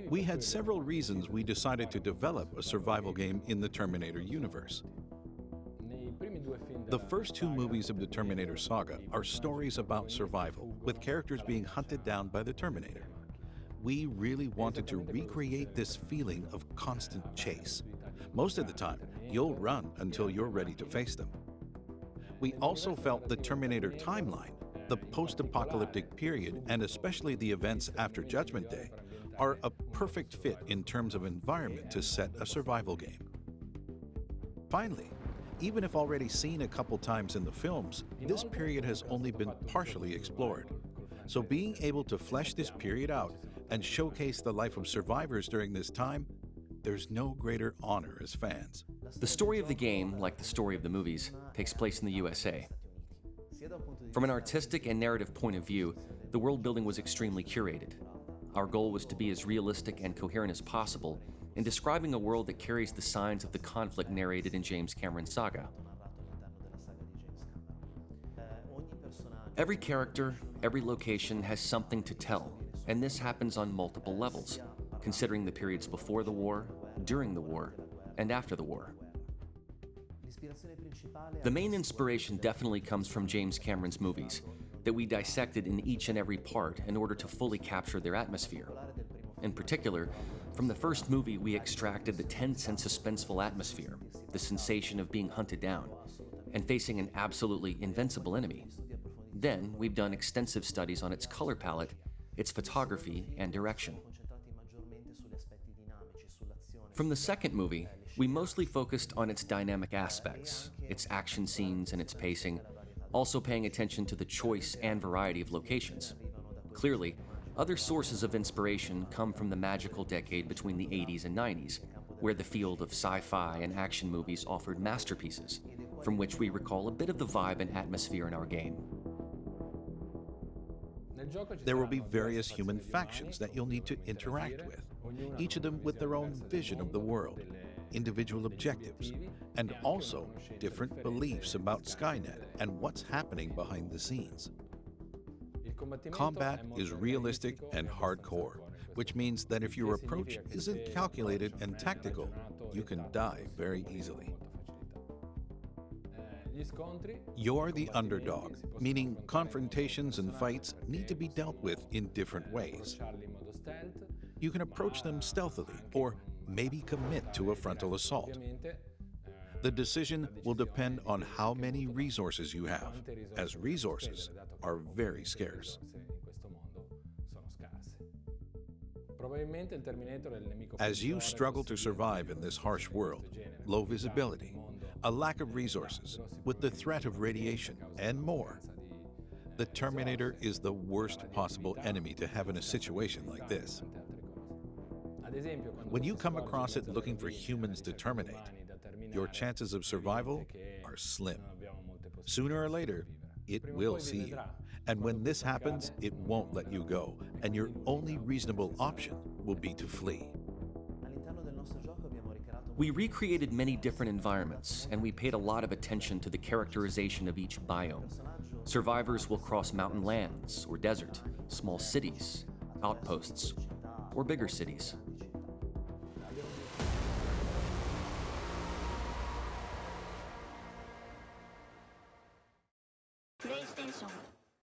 We had several reasons we decided to develop a survival game in the Terminator universe. The first two movies of the Terminator saga are stories about survival, with characters being hunted down by the Terminator. We really wanted to recreate this feeling of constant chase. Most of the time, you'll run until you're ready to face them. We also felt the Terminator timeline, the post-apocalyptic period, and especially the events after Judgment Day, are a perfect fit in terms of environment to set a survival game. Finally, even if already seen a couple times in the films, this period has only been partially explored. So being able to flesh this period out and showcase the life of survivors during this time, there's no greater honor as fans. The story of the game, like the story of the movies, takes place in the USA. From an artistic and narrative point of view, the world building was extremely curated. Our goal was to be as realistic and coherent as possible in describing a world that carries the signs of the conflict narrated in James Cameron's saga. Every character, every location has something to tell, and this happens on multiple levels, considering the periods before the war, during the war, and after the war. The main inspiration definitely comes from James Cameron's movies, that we dissected in each and every part in order to fully capture their atmosphere. In particular, from the first movie we extracted the tense and suspenseful atmosphere, the sensation of being hunted down, and facing an absolutely invincible enemy. Then we've done extensive studies on its color palette, its photography, and direction. From the second movie, we mostly focused on its dynamic aspects, its action scenes and its pacing, also paying attention to the choice and variety of locations. Clearly, other sources of inspiration come from the magical decade between the 80s and 90s, where the field of sci-fi and action movies offered masterpieces, from which we recall a bit of the vibe and atmosphere in our game. There will be various human factions that you'll need to interact with, each of them with their own vision of the world, individual objectives, and also different beliefs about Skynet and what's happening behind the scenes. Combat is realistic and hardcore, which means that if your approach isn't calculated and tactical, you can die very easily. You're the underdog, meaning confrontations and fights need to be dealt with in different ways. You can approach them stealthily or maybe commit to a frontal assault. The decision will depend on how many resources you have, as resources are very scarce. As you struggle to survive in this harsh world, low visibility, a lack of resources, with the threat of radiation, and more, the Terminator is the worst possible enemy to have in a situation like this. When you come across it looking for humans to terminate, your chances of survival are slim. Sooner or later, it will see you. And when this happens, it won't let you go, and your only reasonable option will be to flee. We recreated many different environments, and we paid a lot of attention to the characterization of each biome. Survivors will cross mountain lands or desert, small cities, outposts, or bigger cities. PlayStation